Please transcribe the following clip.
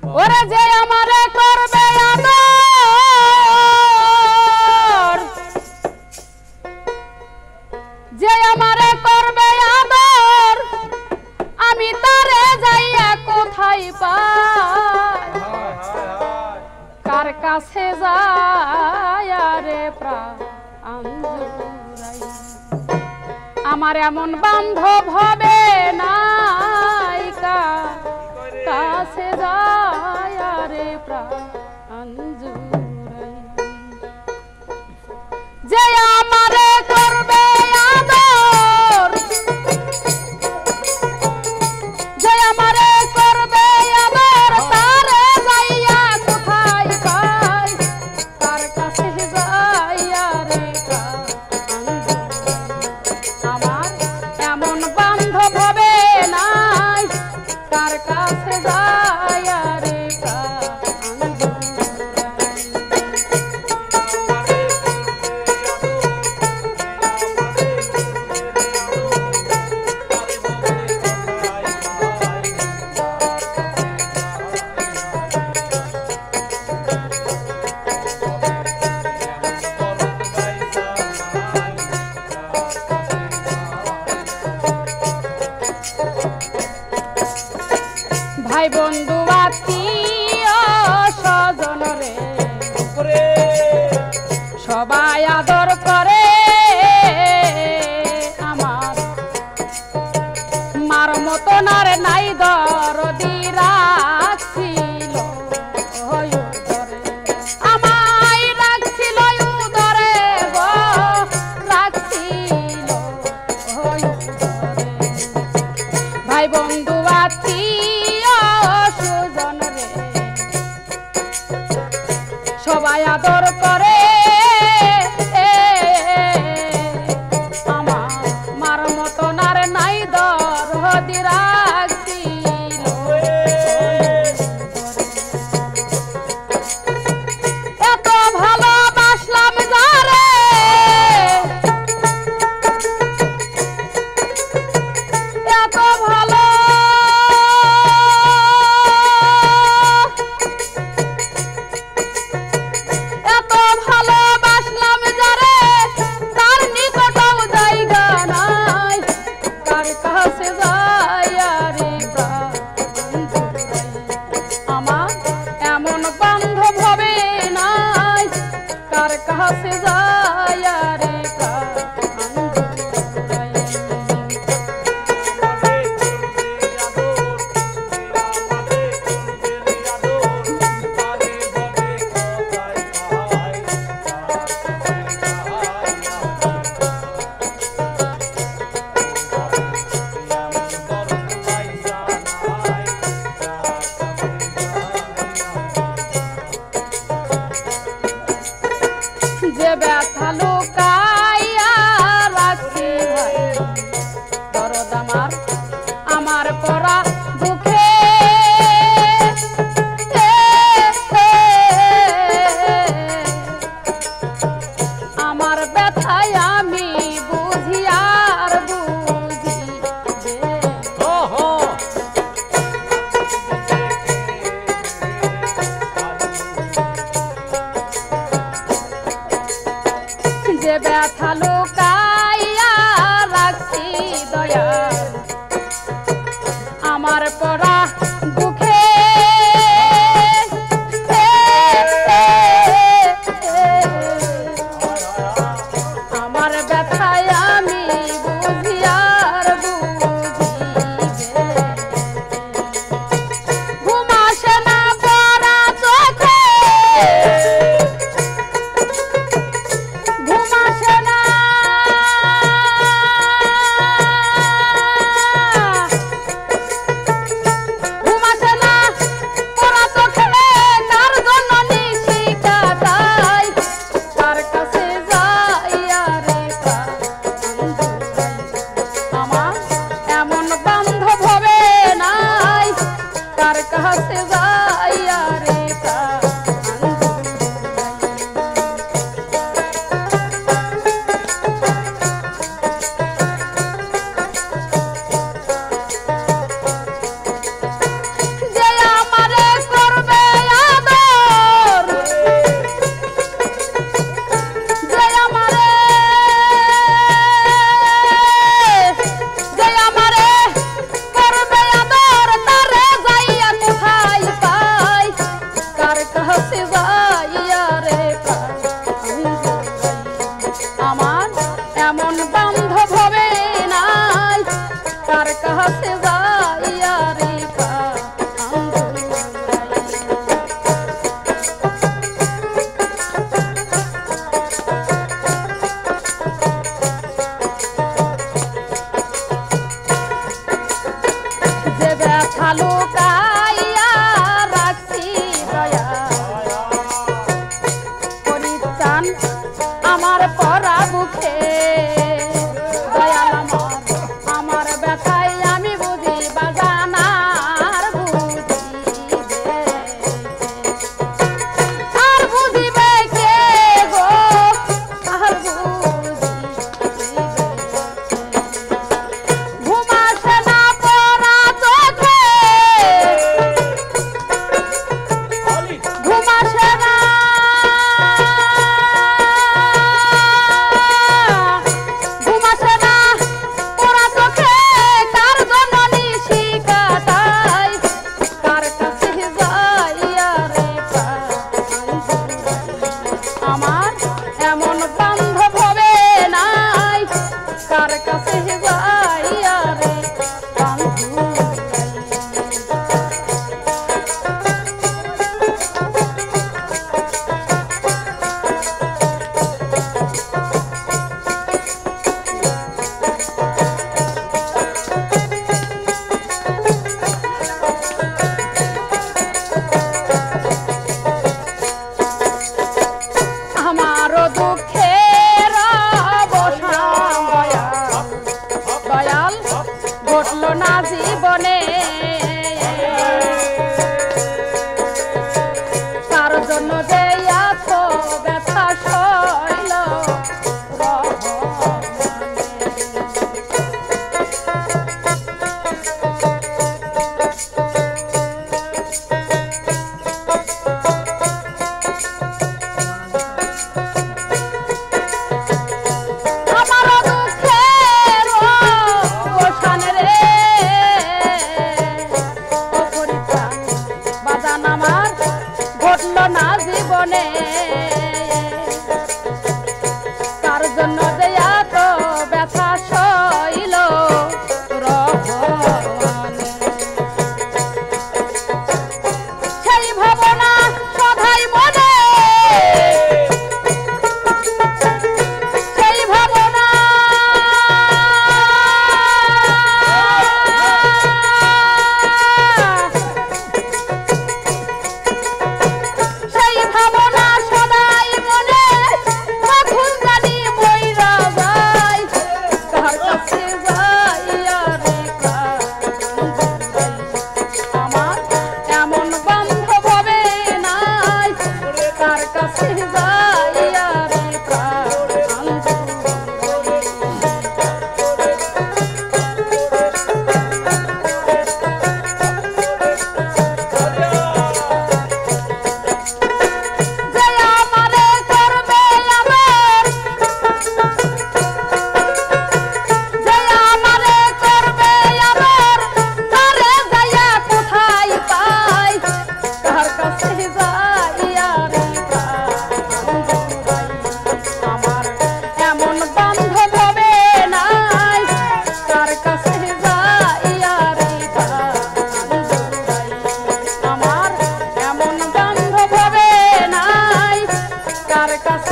ওরে যে আমারে করবে আদর, যে আমারে করবে আদর, আমি তারে যাইয়া কোথায় পাই, কার কাছে যায় রে প্রাণ জুড়াই। আমার এমন বান্ধব হবে নাই, কার কাছে যায় রে প্রাণ জুড়াই। যে আমারে করবে আদর, যে আমারে করবে আদর, তারে যাইয়া কোথায় পাই, কার কাছে যাইয়া রে প্রাণ জুড়াই। আমার এমন বান্ধব হবে নাই, কার কাছে যাইয়া রে প্রাণ জুড়াই। ভাই বন্ধু আত্মীয় স্বজন রে সবাই আদর করে, আমার মার মতন আর নাই দরদি রাখছিল উদরে, আমায় রাখছিল উদরে গো, রাখছিল উদরে। ভাই বন্ধু আত্মীয় সুজন রে সবাই আদর করে, আমার মার মতন আর নাই দরদি রাখছিল। এত ভালোবাসলাম যারে, এত ভালো এত ভালোবাসলাম যারে, তার নিকটও জায়গা নাই, কার কাছে যাইয়া রে প্রাণ জুড়াই। আমার এমন বান্ধব হবে নাই, কার কাছে যাইয়া রে প্রাণ জুড়াই। যে ব্যথা লুকাইয়া রাখছি ভাই দরদ আমার, আমার পরা দুঃখে আমার ব্যথায় আমি বুঝি আর বুঝি যে ব্যথা লুকাইয়া রাখছি দয়াল, আমার পরা দুঃখে আমার ব্যথায় আমি বুঝি আর বুঝি। ঘুম আসে না পরা চোখে, ঘুম আসে না, ঘুম আসে না পরা চোখে, তার জন্য নিশি কাটাই, তার কাছে যাইয়া রে প্রাণ জুড়াই। আমার এমন বান্ধব হবে নাই, কার কাছে যাইয়া রে প্রাণ জুড়াই। যে আমারে করবে জীবনে তার জন্য যে এত ব্যথা সইল রহমানে সেই ভাবনা সদাই মনে সেই ভাবনা সেই ভাবনা সদাই মনে কখন জানি মইরা যায় কার কাছে যাইয়া রে আমার এমন বান্ধব হবে নাই কার কাছে যাইয়া রে কার কাছে